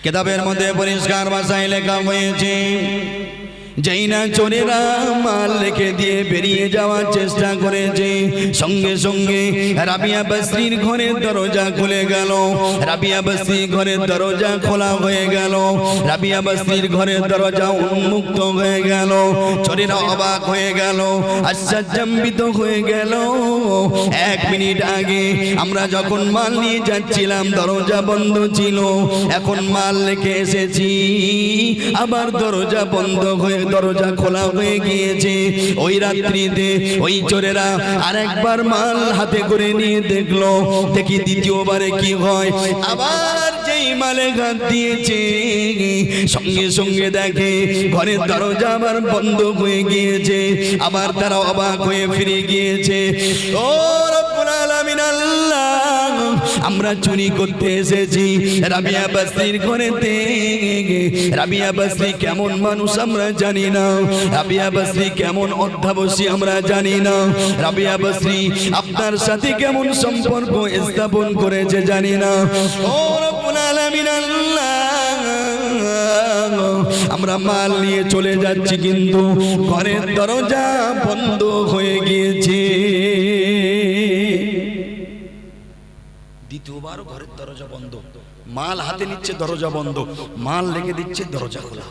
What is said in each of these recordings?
কিতাবের মধ্যে পরিষ্কার ভাষায় লেখা হয়েছে, যেই না চোরেরা মাল রেখে দিয়ে বেরিয়ে যাওয়ার চেষ্টা করেছে, সঙ্গে সঙ্গে রাবিয়া বসরির ঘরের দরজা খুলে গেল। রাবিয়া বসরির ঘরের দরজা খোলা হয়ে গেল, রাবিয়া বসরির ঘরের দরজা উন্মুক্ত হয়ে গেল। চোরেরা অবাক হয়ে গেল, আশ্চর্যান্বিত হয়ে গেল। 1 মিনিট আগে আমরা যখন মাল নিয়ে যাচ্ছিলাম দরজা বন্ধ ছিল, এখন মাল রেখে এসেছি আবার দরজা বন্ধ হয়ে দরজা খোলা হয়ে গিয়েছে। ওই রাত্রিতে ওই চোরেরা আরেকবার মাল হাতে করে নিয়ে দেখলো, দেখি দ্বিতীয়বারে কি হয়। আবার যেই মালে হাত দিয়েছে সঙ্গে সঙ্গে দেখে ঘরের দরজা আবার বন্ধ হয়ে গিয়েছে। আবার তারা অবাক হয়ে ফিরে গিয়েছে। ও রব্বুল আলামিন আল্লাহ, আমরা চুরি করতে এসেছি রাবিয়া বসরির ঘরেতে। রাবিয়া বসরি কেমন মানুষ আমরা জানি না, রাবিয়া বসরি কেমন অধ্যাবসী আমরা জানি না, রাবিয়া বসরি আপনার সাথে কেমন সম্পর্ক স্থাপন করেছে জানি না। ও রব্বুল আলামিন আল্লাহ, আমরা মাল নিয়ে চলে যাচ্ছি কিন্তু ঘরের দরজা বন্ধ হয়ে গিয়েছে। দ্বিতীয়বার ঘরের দরজা বন্ধ, মাল হাতে নিচ্ছে দরজা বন্ধ, মাল লেগে দিচ্ছে দরজা খোলা।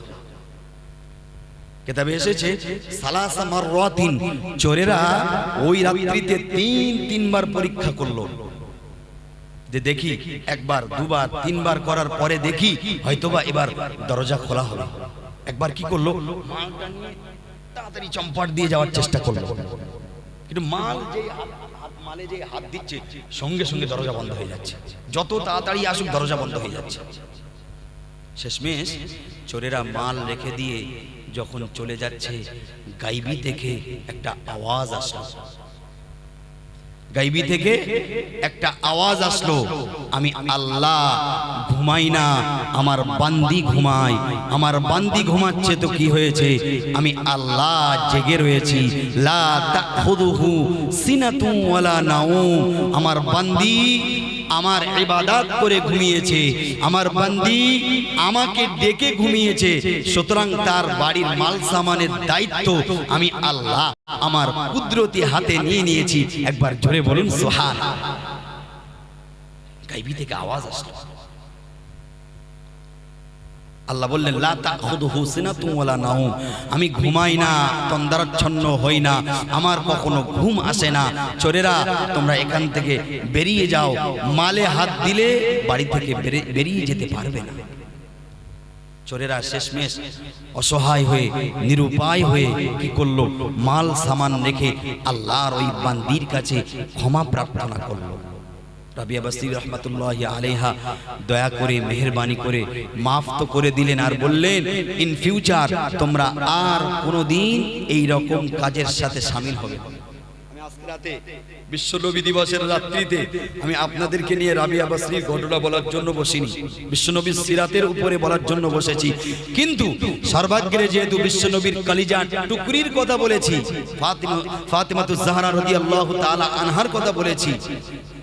কিতাবে এসেছে সালাসা মাররাতিন, চোরেরা ওই রাত্রিতে 3বার পরীক্ষা করলো যে দেখি 1বার 2বার 3বার করার পরে দেখি হয়তোবা এবার দরজা খোলা হবে। একবার কি করলো, মালটা নিয়ে তাড়াতাড়ি চম্পাট দিয়ে যাওয়ার চেষ্টা করলো, কিন্তু মাল যে মালে যে হাত দিচ্ছে সঙ্গে সঙ্গে দরজা বন্ধ হয়ে যাচ্ছে। যত তাড়াতাড়ি আসুক দরজা বন্ধ হয়ে যাচ্ছে। শেষমেশ চোরেরা মাল রেখে দিয়ে যখন চলে যাচ্ছে, গাইবি থেকে একটা আওয়াজ আসলো। গাইবি থেকে একটা আওয়াজ আসলো, আমি আল্লাহ ঘুমাই না, আমার বান্দি ঘুমায়। আমার বান্দি ঘুমাচ্ছে তো কি হয়েছে, আমি আল্লাহ জেগে রয়েছি। লা তাখুযুহু সিনাতুন ওয়ালা নাউম, আমার বান্দি আমার ইবাদত করে ঘুমিয়েছে, আমার বান্দি আমাকে ডেকে ঘুমিয়েছে। সুতরাং তার বাড়ির মাল সামানের দায়িত্ব আমি আল্লাহ আমার কুদরতি হাতে নিয়ে নিয়েছি। একবার জোরে বলুন সুবহানাল্লাহ। গায়বী থেকে আওয়াজ আসলো, আল্লাহ বললেন লা তাখুযুহু সিনাতুন ওয়ালা নাউম, আমি ঘুমাই না, তন্দ্রাচ্ছন্ন হই না, আমার কখনো ঘুম আসে না। চোরেরা তোমরা এখান থেকে বেরিয়ে যাও, মালে হাত দিলে বাড়ি থেকে বেরিয়ে যেতে পারবে না। চোরেরা শেষমেশ অসহায় হয়ে নিরুপায় হয়ে কি করলো, মাল সামান রেখে আল্লাহর ওই বান্দির কাছে ক্ষমা প্রার্থনা করলো। রাবিয়া বসরি রহমাতুল্লাহি আলাইহা দয়া করে মেহেরবানি করে মাফ তো করে দিলেন, আর বললেন ইন ফিউচার তোমরা আর কোনোদিন এই রকম কাজের সাথে শামিল হবে। আমি আজকে রাতে বিশ্ব নবী দিবসের রাত্রিতে আমি আপনাদেরকে নিয়ে রাবিয়া বসরির ঘটনা বলার জন্য বসিনি, বিশ্ব নবীর সিরাতের উপরে বলার জন্য বসেছি। কিন্তু সর্বাগ্রে যেহেতু বিশ্ব নবীর কলিজা টুকরির কথা বলেছি, ফাতিমাতুজ জাহরা রাদিয়াল্লাহু তাআলা আনহার কথা বলেছি,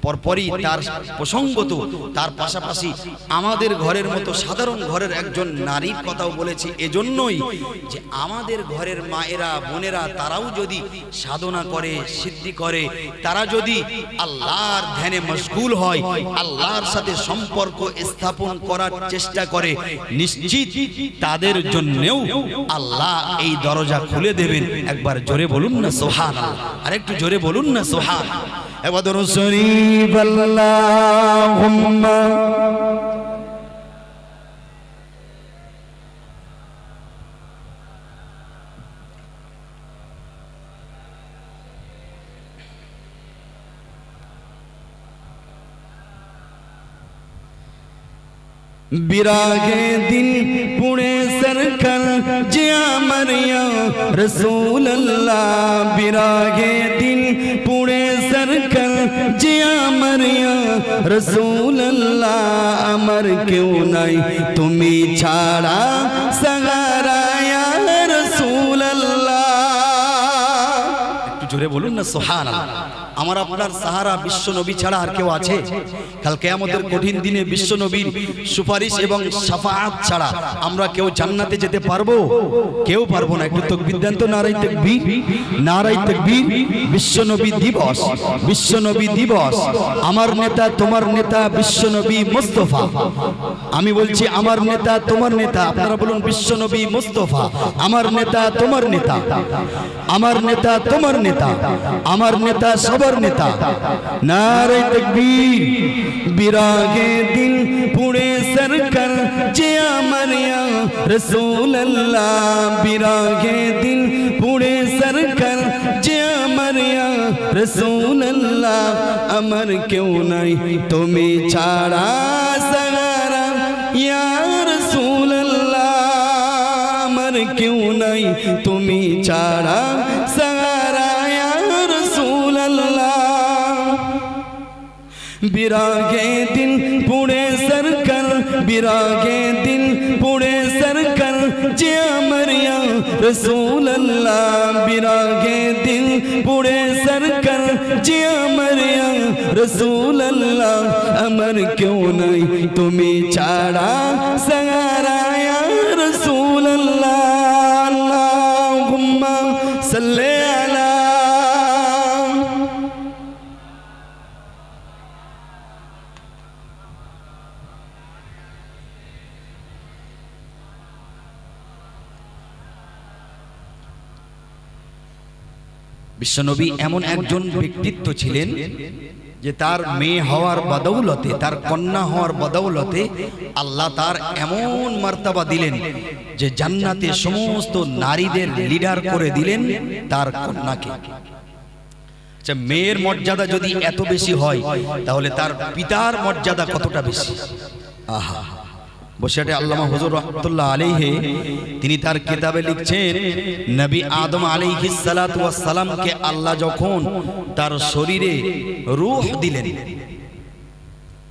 পরপরই তার প্রসঙ্গত তার পাশাপাশি আমাদের ঘরের মতো সাধারণ ঘরের একজন নারীর কথাও বলেছি। এজন্যই যে আমাদের ঘরের মায়েরা বোনেরা তারাও যদি সাধনা করে, সিদ্ধি করে, তারা যদি আল্লাহর ধ্যানে মশগুল হয়, আল্লাহর সাথে সম্পর্ক স্থাপন করার চেষ্টা করে, নিশ্চিত তাদের জন্যও আল্লাহ এই দরজা খুলে দেবেন। একবার জোরে বলুন না সুবহানাল্লাহ, আরেকটু জোরে বলুন না সুবহানাল্লাহ। এবাদর শরীফ আল্লাহুম্মা বিরাগে দিন পুणे सरकर जिया मरिया रसूल अल्लाह, बिरागे दिन पुणे सरकर जिया मरिया रसूल अल्लाह, अमर क्यों नहीं तुम्ही छाड़ा सगारा या रसूल अल्लाह। জোরে বলুন না সুবহানাল্লাহ। আমার আপনার সাহারা বিশ্ব নবী ছাড়া আর কেউ আছে? কাল কিয়ামতের কঠিন দিনে বিশ্ব নবীর সুপারিশ এবং শাফাআত ছাড়া আমরা কেউ জান্নাতে যেতে পারবো? কেউ পারবো না। একটু তাকবীর দেন তো, নারায়ে তাকবীর, নারায়ে তাকবীর। বিশ্ব নবী দিবস, বিশ্ব নবী দিবস। আমার নেতা তোমার নেতা বিশ্ব নবী মুস্তাফা। আমি বলছি আমার নেতা তোমার নেতা, আপনারা বলুন বিশ্ব নবী মুস্তাফা। আমার নেতা তোমার নেতা, আমার নেতা তোমার নেতা, আমার নেতা সবার নেতা। নারায়ে তাকবীর। বিরাগে দিল পুড়ে সরকার যে আমার ইয়া রাসূলুল্লাহ, বিরাগে দিল পুড়ে সরকার যে আমার ইয়া রাসূলুল্লাহ। আমার কেউ নাই তুমি ছাড়া সাহারা ইয়া রাসূলুল্লাহ, আমার কেউ নাই তুমি ছাড়া সাহারা ইয়া রাসূলুল্লাহ। বিরাগে দিল পুড়ে সরকার, বিরাগে দিল পুড়ে সরকার যে আমার ইয়া রাসূলুল্লাহ, বিরাগে দিল পুড়ে সরকার যে আমার ইয়া রাসূলুল্লাহ। আমার কেউ নাই তুমি ছাড়া সাহারা ইয়া রাসূলুল্লাহ। আল্লাহুম্মা সাল্লি আলা। বিশ্বনবী এমন একজন ব্যক্তিত্ব ছিলেন যে তার মেয়ে হওয়ার বদৌলতে, তার কন্যা হওয়ার বদৌলতে আল্লাহ তার এমন মার্তাবা দিলেন যে জান্নাতে সমস্ত নারীদের লিডার করে দিলেন তার কন্যাকে। আচ্ছা, মেয়ের মর্যাদা যদি এত বেশি হয় তাহলে তার পিতার মর্যাদা কতটা বেশি? আহা, বসিরহাটে আল্লামা হুজুর রাহমাতুল্লাহ আলাইহি তিনি তার কিতাবে লিখছেন, নবী আদম আলাইহিস সালাতু ওয়াস সালামকে আল্লাহ যখন তার শরীরে রূহ দিলেন,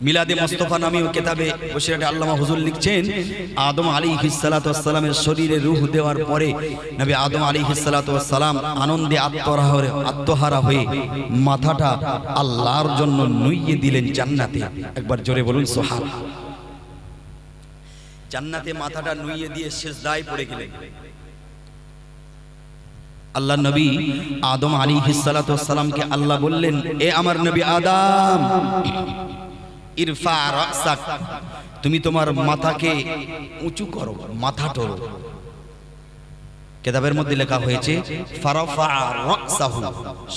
মিলাদে মুস্তাফা নামীয় কিতাবে বসিরহাটে আল্লামা হুজুর লিখছেন, আদম আলাইহিস সালাতু ওয়াস সালামের শরীরে রূহ দেওয়ার পরে নবী আদম আলাইহিস সালাতু ওয়াস সালাম আনন্দে আত্মহারা হয়ে মাথাটা আল্লাহর জন্য নুইয়ে দিলেন জান্নাতে। একবার জোরে বলুন সুবহানাল্লাহ। জান্নাতে মাথাটা নুইয়ে দিয়ে সিজদায় পড়ে গেলেন। আল্লাহ নবী আদম আলাইহিস সালাতু ওয়াস সালামকে আল্লাহ বললেন, এ আমার নবী আদম, ইরফা রাসাক, তুমি তোমার মাথাকে উঁচু করো, মাথা তোলো। কিতাবের মধ্যে লেখা হয়েছে ফারাফা রাসাহু,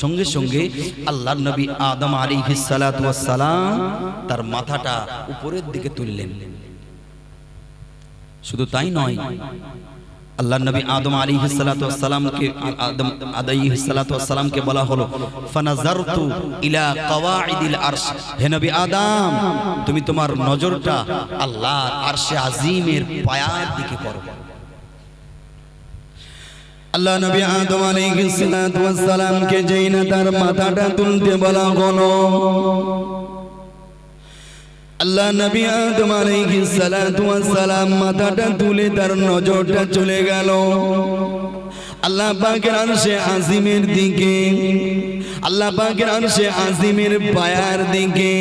সঙ্গে সঙ্গে আল্লাহর নবী আদম আলাইহিস সালাতু ওয়াস সালাম তার মাথাটা উপরের দিকে তুললেন। শুধু তাই নয়, আল্লাহর নবী আদম আলাইহিস সালাতু ওয়াস সালামকে সালামকে বলা হলো ফানাজারতু ইলা কাওয়াইদিল আরশ, হে নবী আদম তুমি তোমার নজরটা আল্লাহর আরশে আজিমের পায়ার দিকে করো। আল্লাহ নবী আদম আলাইহিস সালাতু ওয়াস সালামকে যেই না তার মাথাটা তুলতে বলা হলো, আল্লাহ নবী আদম আলাইহিস সালাতু ওয়াস সালাম মাথাটা তুলে তার নজরটা চলে গেল আল্লাহ পাকের আরশে আজিমের দিকে, আল্লাহ পাকের আরশে আজিমের পায়ার দিকে।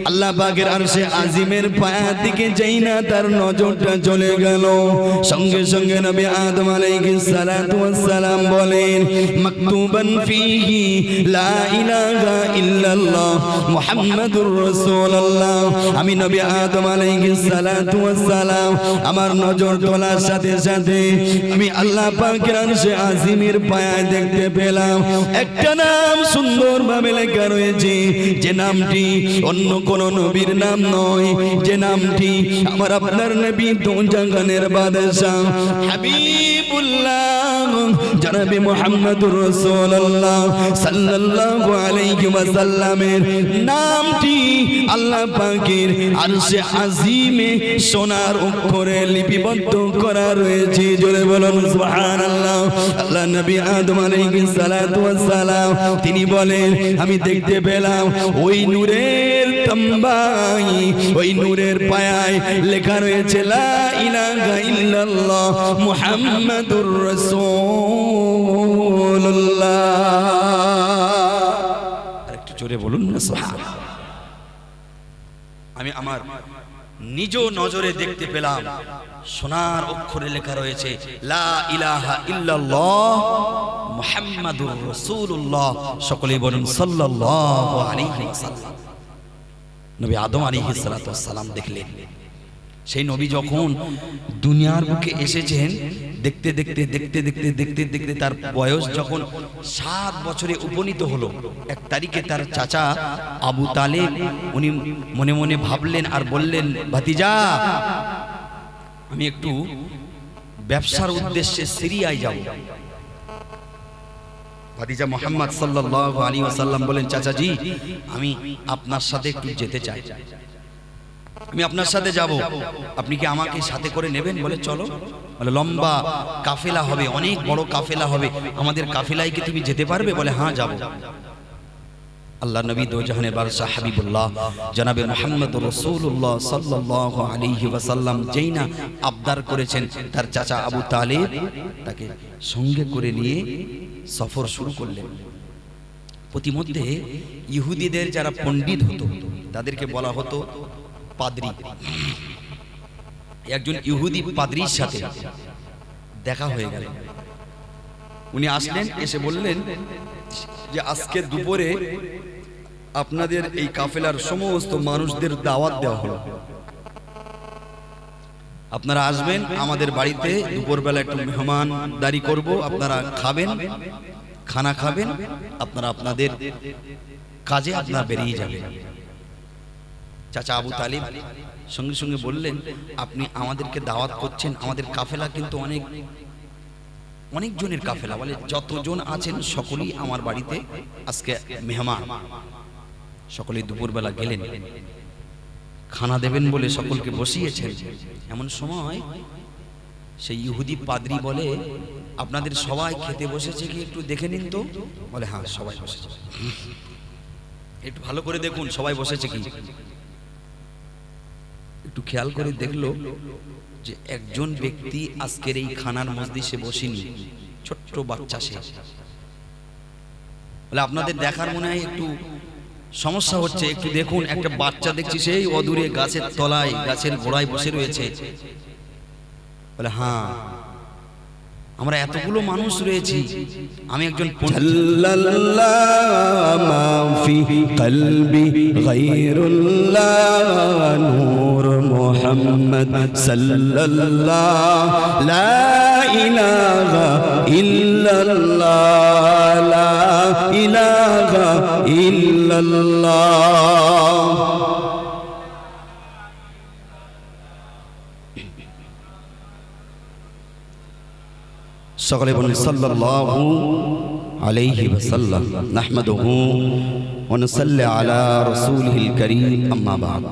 আল্লাহ পাকের আরশে আজিমের পায়ার দিকে যেই না তার নজরটা চলে গেল, সঙ্গে সঙ্গে নবী আদম আলাইহিস সালাতু ওয়াস সালাম বলেন, মাকতুবান ফীহি লা ইলাহা ইল্লাল্লাহ মুহাম্মাদুর রাসূলুল্লাহ। আমি নবী আদম আলাইহিস সালাতু ওয়াস সালাম আমার নজর তোলার সাথে সাথে আমি আল্লাহ পাকের আরশে আজিমের পায়ায় দেখতে পেলাম একটা নাম সুন্দরভাবে লেখা রয়েছে, যে নামটি অন্য কোন নবীর নাম নয়, যে নামটি আমার আপনার নবী দো জাহানের বাদশা হাবিবুল্লাহ জনাবে মুহাম্মদুর রাসূলুল্লাহ সাল্লাল্লাহু আলাইহি ওয়াসাল্লামের নামটি আল্লাহ পাকের আরশে আজিমে সোনার অক্ষরে লিপিবদ্ধ করা রয়েছে। জোরে বলুন সুবহানাল্লাহ। আল্লাহ নবী আদম আলাইহিস সালাতু ওয়াস সালাম তিনি বলেন আমি দেখতে পেলাম ওই নূরের তাম্বাই ওই নূরের পায়ায় লেখা রয়েছে লা ইলাহা ইল্লাল্লাহ মুহাম্মাদুর রাসূলুল্লাহ। আরেকটু জোরে বলুন না সুবহানাল্লাহ। আমি আমার নিজ নজরে দেখতে পেলাম সোনার অক্ষরে লেখা রয়েছে লা ইলাহা ইল্লাল্লাহ মুহাম্মাদুর রাসূলুল্লাহ। সকলেই বলুন সাল্লাল্লাহু আলাইহি ওয়াসাল্লাম। নবী আদম আলাইহিস সালাতু ওয়াস সালাম দেখলেন সেই নবী যখন দুনিয়ার বুকে এসেছেন দেখতে দেখতে দেখতে দেখতে দেখতে দেখতে তার বয়স যখন 7 বছরে উপনীত হলো, এক তারিখে তার চাচা আবু তালেব উনি মনে মনে ভাবলেন আর বললেন, ভাতিজা আমি একটু ব্যবসার উদ্দেশ্যে সিরিয়ায় যাব। ভাতিজা মুহাম্মদ সাল্লাল্লাহু আলাইহি ওয়াসাল্লাম বলেন, চাচাজি আমি আপনার সাথে একটু যেতে চাই, আমি আপনার সাথে যাব, আপনি কি আমাকে সাথে করে নেবেন? বলে চলো। বলে লম্বা কাফেলা হবে, অনেক বড় কাফেলা হবে, আমাদের কাফেলায় কি তুমি যেতে পারবে? বলে হ্যাঁ যাব। আল্লাহ নবী দো জাহানের বাদশা হাবিবুল্লাহ জনাবে মুহাম্মদুর রাসূলুল্লাহ সাল্লাল্লাহু আলাইহি ওয়াসাল্লাম যেই না আবদার করেছেন, তার চাচা আবু তালেব তাকে সঙ্গে করে নিয়ে সফর শুরু করলেন। প্রতিমধ্যে ইহুদিদের যারা পণ্ডিত হতো তাদেরকে বলা হতো পাদ্রী। একজন ইহুদি পাদ্রীর সাথে দেখা হয়ে গেল। উনি আসলেন, এসে বললেন যে আজকে দুপুরে আপনাদের এই কাফেলার সমস্ত মানুষদের দাওয়াত দেওয়া হলো, আপনারা আসবেন আমাদের বাড়িতে, দুপুরবেলা একটু মেহমানদারি করব, আপনারা খাবেন, খানা খাবেন, আপনারা আপনাদের কাজে আপনারা বেরিয়ে যাবেন। চাচা আবু তালিব সঙ্গে সঙ্গে বললেন, আপনি আমাদেরকে দাওয়াত করছেন, আমাদের কাফেলা কিন্তু অনেক জনের কাফেলা, বলে যতজন আছেন সকলেই আমার বাড়িতে আজকে মেহমান। সকলেই দুপুরবেলা গেলেন, খানা দেবেন বলে সকলকে বসিয়েছেন। এমন সময় সেই ইহুদি পাদ্রী বলে, আপনাদের সবাই খেতে বসেছে কি একটু দেখে নিন তো? বলে হ্যাঁ সবাই বসেছে। একটু ভালো করে দেখুন সবাই বসেছে কি। একটু খেয়াল করে দেখলো যে একজন ব্যক্তি আজকের এই খানার মজলিসে বসেনি, ছোট্ট বাচ্চা সে। বলে আপনাদের দেখার মনে হয় একটু সমস্যা হচ্ছে, একটু দেখুন একটা বাচ্চা দেখছি সেই অদূরে গাছের তলায় গাছের গোড়ায় বসে রয়েছে। বলে হ্যাঁ আমরা এতগুলো মানুষ রয়েছি, আমি একজন মুহাম্মদ সাল্লাল্লাহু লা ইলাহা ইল্লাল্লাহ লা ইলাহা ইল্লাল্লাহ। সকলে বলুন সাল্লাল্লাহু আলাইহি ওয়াসাল্লাম। নাহমাদুহু ওয়া নুসাল্লি আলা রাসূলিহিল কারীম, আম্মা বা'দ।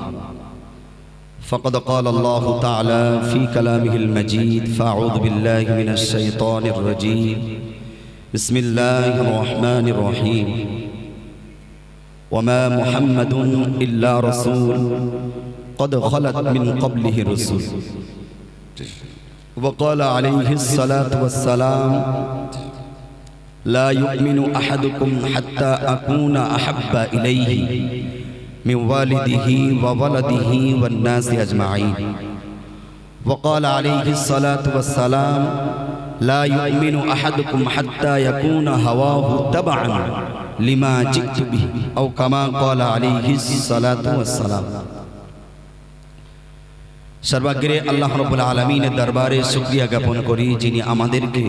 فقد قال الله تعالى في كلامه المجيد فأعوذ بالله من الشيطان الرجيم بسم الله الرحمن الرحيم وما محمد إلا رسول قد خلت من قبله الرسل وقال عليه الصلاة والسلام لا يؤمن أحدكم حتى أكون أحب إليه من والده وولده والناس أجمعين وقال عليه الصلاة والسلام لا يؤمن أحدكم حتى يكون هواه تبعا لما جئت به أو كما قال عليه الصلاة والسلام। সর্বাগ্রে আল্লাহ রাব্বুল আলামিনের দরবারে শুকরিয়া জ্ঞাপন করি, যিনি আমাদেরকে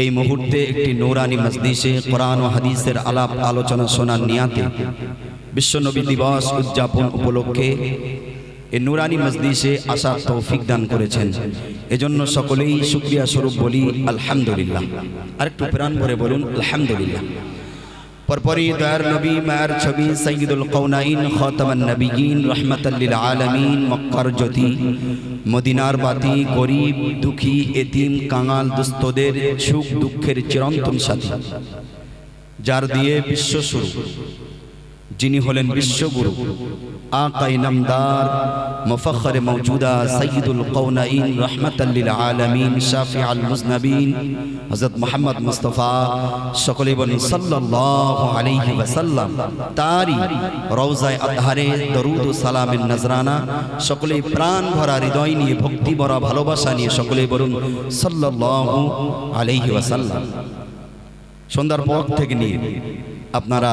এই মুহূর্তে একটি নূরানি মজলিসে কোরআন ও হাদিসের আলাপ আলোচনা শোনার নিয়াতে বিশ্ব নবী দিবস উদযাপন উপলক্ষে এই নূরানি মজলিসে আসার তৌফিক দান করেছেন। এজন্য সকলেই শুকরিয়া স্বরূপ বলি আলহামদুলিল্লাহ। আরেকটু প্রাণ ভরে বলুন আলহামদুলিল্লাহ। পরপরই দয়ার নবী মায়ের ছবি সাইয়্যিদুল কাউনাইন খাতামান নবিয়্যিন রাহমাতাল লিল আলামিন মক্কার জ্যোতি মদিনার বাতি গরিব দুঃখী এতিম কাঙাল দুস্থদের সুখ দুঃখের চিরন্তন সাথী যার দিয়ে বিশ্ব শুরু যিনি হলেন বিশ্বগুরু আকায়ে নামদার মুফাখখারে মওজুদা সাইয়্যিদুল কাউনাইন রাহমাতাল লিল আলামিন শাফিউল মুজনাবিন হযরত মুহাম্মদ মুস্তাফা সকলে বলেন সাল্লাল্লাহু আলাইহি ওয়াসাল্লাম তারি রওজায়ে আতহারে দরুদ ও সালামের নজরানা সকলে প্রাণ ভরা হৃদয় নিয়ে ভক্তি ভরা ভালোবাসা নিয়ে সকলে বলুন সাল্লাল্লাহু আলাইহি ওয়াসাল্লাম। সন্ধ্যার পর থেকে নিয়ে আপনারা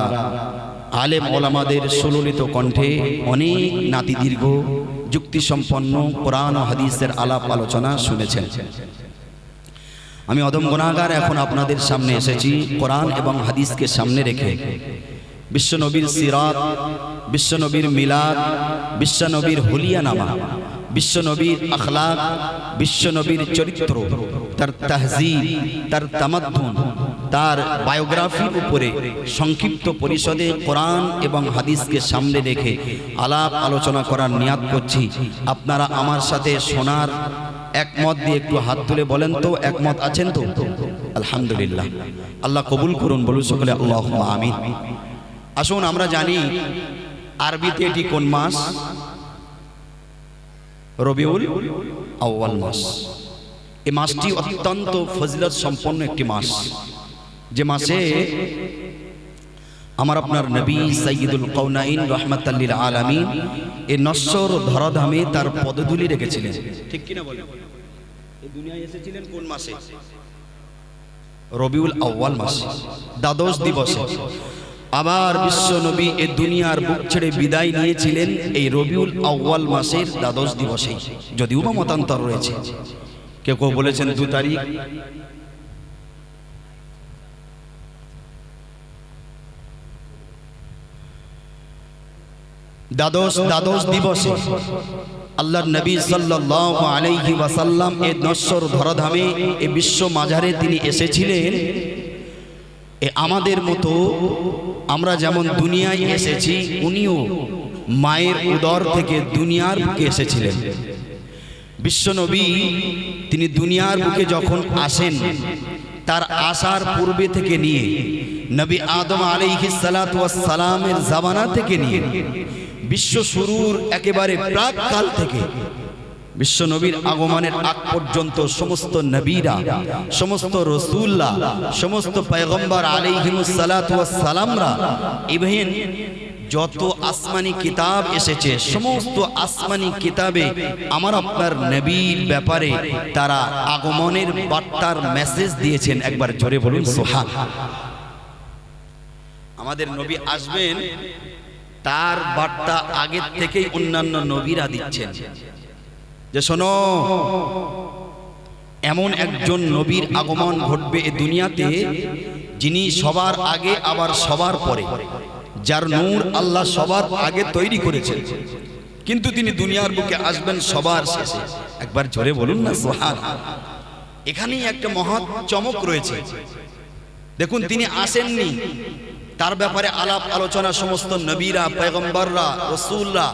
আলেম ওলামাদের সুললিত কণ্ঠে অনেক নাতি দীর্ঘ যুক্তিসম্পন্ন কোরআন ও হাদিসের আলাপ আলোচনা শুনেছেন। আমি অদম গুনাহগার এখন আপনাদের সামনে এসেছি কোরআন এবং হাদিসকে সামনে রেখে বিশ্বনবীর সিরাত, বিশ্বনবীর মিলাদ, বিশ্বনবীর হুলিয়ানামা, বিশ্বনবীর আখলাক, বিশ্বনবীর চরিত্র, তার তাহজিব, তার তামাদ্দুন, তার বায়োগ্রাফির উপরে সংক্ষিপ্ত পরিষদে কোরআন এবং হাদিসকে সামনে রেখে আলাপ আলোচনা করার নিয়াত করছি। আপনারা আমার সাথে শোনার একমত দিয়ে একটু হাত তুলে বলেন তো একমত আছেন তো? আলহামদুলিল্লাহ, আল্লাহ কবুল করুন, বলুন সকলে আল্লাহুম্মা আমিন। আসুন আমরা জানি আরবিতে এটি কোন মাস? রবিউল আউয়াল মাস। এই মাসটি অত্যন্ত ফজিলত সম্পন্ন একটি মাস, যে মাসে আমার আপনার নবী সাইয়্যিদুল কাউনাইন রাহমাতাল লিল আলামিন এই নশ্বর ধরাধামে তার পদধূলি রেখেছিলেন। ঠিক কিনা বলেন? এই দুনিয়ায় এসেছিলেন কোন মাসে? রবিউল আউয়াল মাসে, দ্বাদশ দিবসে। আবার বিশ্ব নবী এই দুনিয়ার বুক ছেড়ে বিদায় নিয়েছিলেন এই রবিউল আউয়াল মাসের দ্বাদশ দিবসে, যদিও বা মতান্তর রয়েছে। কেউ কেউ বলেছেন 2 তারিখ, দ্বাদশ দিবসে আল্লাহর নবী সাল্লাল্লাহু আলাইহি ওয়াসাল্লাম এই নশ্বর ধরাধামে এই বিশ্ব মাঝারে তিনি এসেছিলেন। আমাদের মতো আমরা যেমন দুনিয়ায় এসেছি, উনিও মায়ের উদর থেকে দুনিয়ার বুকে এসেছিলেন। বিশ্বনবী তিনি দুনিয়ার বুকে যখন আসেন, তার আসার পূর্বে থেকে নিয়ে নবী আদম আলাইহিস সালাতু ওয়াস সালামের জামানা থেকে নিয়ে বিশ্ব শুরুর একেবারে প্রাককাল থেকে বিশ্ব নবীর আগমনের আগ পর্যন্ত সমস্ত নবীরা, সমস্ত রাসূলরা, সমস্ত পয়গম্বর আলাইহিমুস সালাতু ওয়াস সালামরা, ইভেন যত আসমানি কিতাব এসেছে সমস্ত আসমানি কিতাবে আমার আপনার নবীর ব্যাপারে তারা আগমনের বার্তার মেসেজ দিয়েছেন। একবার জোরে বলুন সুবহানাল্লাহ। আমাদের নবী আসবেন, তার বার্তা আগের থেকেই অন্যান্য নবীরা দিচ্ছেন যে শোনো, এমন একজন নবীর আগমন ঘটবে এই দুনিয়াতে যিনি সবার আগে আবার সবার পরে, যার নূর আল্লাহ সবার আগে তৈরি করেছেন, কিন্তু তিনি দুনিয়ার বুকে আসবেন সবার শেষে। একবার জোরে বলুন না সুবহানাল্লাহ। এখানেই একটা মহৎ চমক রয়েছে। দেখুন, তিনি আসেননি, তার ব্যাপারে আলাপ আলোচনা সমস্ত নবীরা, পয়গম্বররা, রাসূলরা,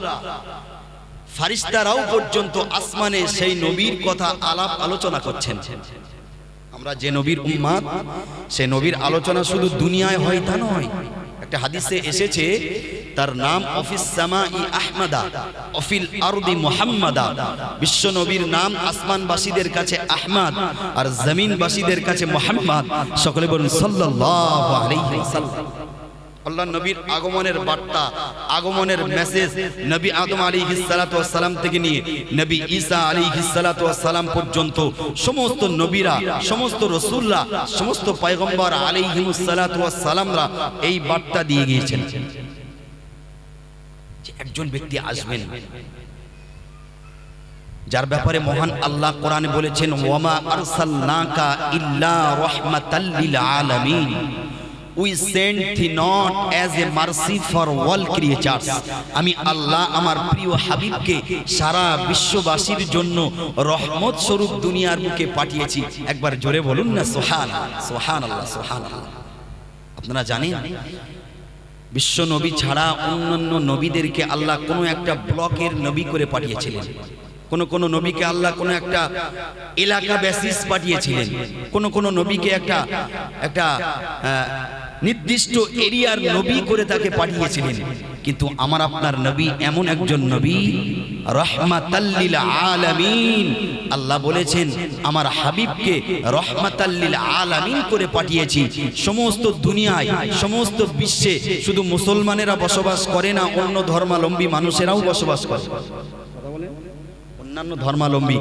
ফারিস্তারাও পর্যন্ত আসমানে সেই নবীর কথা আলাপ আলোচনা করছেন। আমরা যে নবীর উম্মত, সেই নবীর আলোচনা শুধু দুনিয়ায় হয় তা নয়। একটা হাদিসে এসেছে তার নাম অফিস সামাই আহমাদা অফিল আরদি মুহাম্মাদা। বিশ্ব নবীর নাম আসমানবাসীদের কাছে আহমদ আর জমিনবাসীদের কাছে মুহাম্মদ। সকলে বলুন সাল্লাল্লাহু আলাইহি ওয়াসাল্লাম। আল্লাহ নবীর আগমনের বার্তা, আগমনের মেসেজ নবী আদম আলাইহিস সালাতু ওয়াস সালাম থেকে নিয়ে নবী ঈসা আলাইহিস সালাতু ওয়াস সালাম পর্যন্ত সমস্ত নবীরা, সমস্ত রাসূলরা, সমস্ত পয়গম্বর আলাইহিমুস সালাতু ওয়াস সালামরা এই বার্তা দিয়ে গিয়েছেন যে একজন ব্যক্তি আসবেন যার ব্যাপারে মহান আল্লাহ কোরআনে বলেছেন ওয়ামা আরসালনাকা ইল্লা রাহমাতাল লিল আলামিন। We sent thee not as a mercy for all creatures. আমি আল্লাহ আমার প্রিয় হাবিবকে সারা বিশ্ববাসীর জন্য রহমত স্বরূপ দুনিয়ার বুকে পাঠিয়েছি। একবার জোরে বলুন না সুবহানাল্লাহ, সুবহানাল্লাহ, সুবহানাল্লাহ। আপনারা জানেন বিশ্ব নবী ছাড়া অন্যান্য নবীদেরকে আল্লাহ কোনো একটা ব্লকের নবী করে পাঠিয়েছিলেন, কোন নবীকে আল্লাহ কোনো একটা এলাকা বেসিস পাঠিয়েছিলেন, কোন নবীকে একটা নির্দিষ্ট এরিয়ার নবী করে তাকে পাঠিয়েছিলেন। কিন্তু আমার আপনার নবী এমন একজন নবী, রাহমাতাল লিল আলামিন। আল্লাহ বলেছেন আমার হাবিবকে রাহমাতাল লিল আলামিন করে পাঠিয়েছি। সমস্ত দুনিয়ায়, সমস্ত বিশ্বে শুধু মুসলমানেরা বসবাস করে না, অন্য ধর্মাবলম্বী মানুষেরাও বসবাস করে। অন্যান্য ধর্মাবলম্বী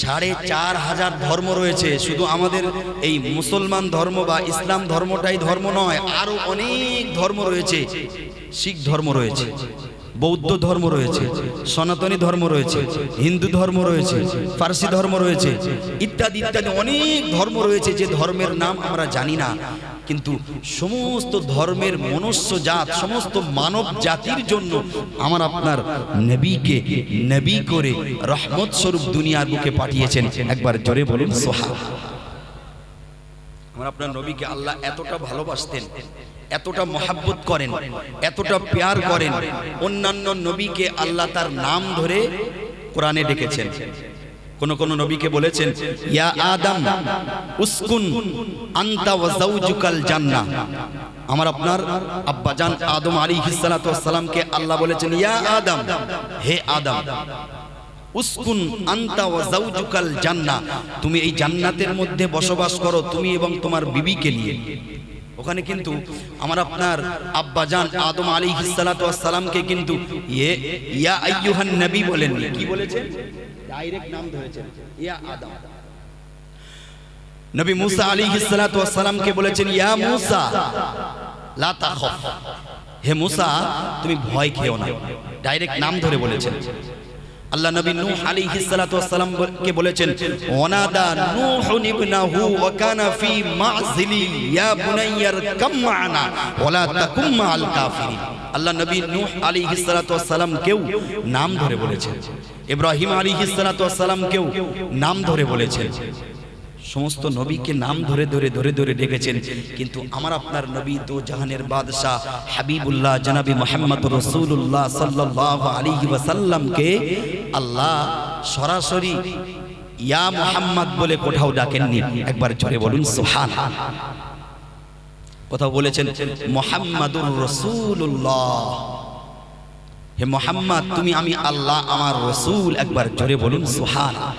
4,500 ধর্ম রয়েছে। শুধু আমাদের এই মুসলমান ধর্ম বা ইসলাম ধর্মটাই ধর্ম নয়, আরো অনেক ধর্ম রয়েছে। শিখ ধর্ম রয়েছে, বৌদ্ধ ধর্ম রয়েছে, সনাতনী ধর্ম রয়েছে, হিন্দু ধর্ম রয়েছে, ফার্সি ধর্ম রয়েছে, ইত্যাদি ইত্যাদি অনেক ধর্ম রয়েছে যে ধর্মের নাম আমরা জানি না। কিন্তু সমস্ত ধর্মের মনুষ্য জাত, সমস্ত মানব জাতির জন্য আমার আপনার নবীকে নবী করে রহমত স্বরূপ দুনিয়ার বুকে পাঠিয়েছেন। একবার জোরে বলুন সুবহান। আমার আপনার নবীকে আল্লাহ এতটা ভালোবাসতেন, এতটা মহাব্বত করেন, এতটা প্যার করেন, অন্যান্য নবীকে আল্লাহ তার নাম ধরে কোরআনে ডেকেছেন। কোন নবীকে বলেছেন ইয়া আদম উসকুন আনতা ওয়া যাওজুকাল জান্নাহ। আমার আপনার আব্বাজান আদম আলাইহিস সালাতু ওয়াস সালামকে আল্লাহ বলেছেন ইয়া আদম, হে আদম, উসকুন আনতা ওয়া যাওজুকাল জান্নাহ, তুমি এই জান্নাতের মধ্যে বসবাস করো, তুমি এবং তোমার বিবিকে নিয়ে। ওখানে কিন্তু আমার আপনার আব্বাজান আদম আলাইহিস সালাতু ওয়াস সালামকে কিন্তু ইয়া আইয়ুহান নবী বলেননি। কি বলেছেন? ডাইরেক্ট নাম ধরেছেন ইয়া আদম। নবী মুসা আলাইহিস সালাতু ওয়াস সালামকে বলেছেন ইয়া মুসা লা তাখাফ, হে মুসা তুমি ভয় খেও না। ডাইরেক্ট নাম ধরে বলেছেন। আল্লাহ নবী নূহ আলাইহিস সালাতু ওয়াস সালাম কে বলেছেন ওয়ানাদা নূহুন ইবনাহু ওয়া কানা ফি মাযিলি ইয়া বুনাইয়ার কাম মা'না ওয়া লা তাকুম মা'আল কাফিরিন। আল্লাহ নবী নূহ আলাইহিস সালাতু ওয়াস সালাম কেও নাম ধরে বলেছেন, ইব্রাহিম আলাইহিস সালাতু ওয়াস সালাম কেও নাম ধরে বলেছেন। সমস্ত নবীকে নাম ধরে ধরে ধরে ধরে ডেকেছেন। কিন্তু আমার আপনার নবী তো জাহানের বাদশা হাবিবুল্লাহ জনাবি মুহাম্মদুর রাসূলুল্লাহ সাল্লাল্লাহু আলাইহি ওয়াসাল্লামকে আল্লাহ সরাসরি ইয়া মুহাম্মদ বলে কোথাও ডাকেননি। একবার জোরে বলুন সুবহানাল্লাহ। কোথাও বলেছেন মুহাম্মাদুর রাসূলুল্লাহ, হে মুহাম্মদ তুমি আমি আল্লাহ আমার রাসূল। একবার জোরে বলুন সুবহানাল্লাহ।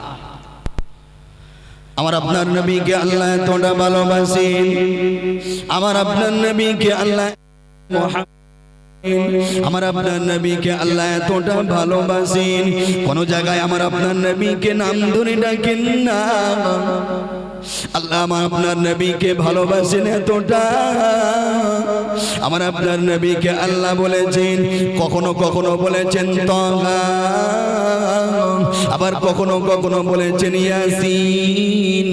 আমার আপনার নবীকে আল্লাহ এতটা ভালোবাসেন, আমার আপনার নবীকে আল্লাহ আমার আপনার নবীকে আল্লাহ এতটা ভালোবাসেন, কোন জায়গায় আমার আপনার নবীকে নাম ধরে ডাকেন না। আল্লাহ আমার আপনার নবীকে ভালোবাসেন এতটা, আমার আপনার নবীকে আল্লাহ বলেছেন, কখনো কখনো বলেছেন তহা, আবার কখনো কখনো বলেছেন ইয়াসিন,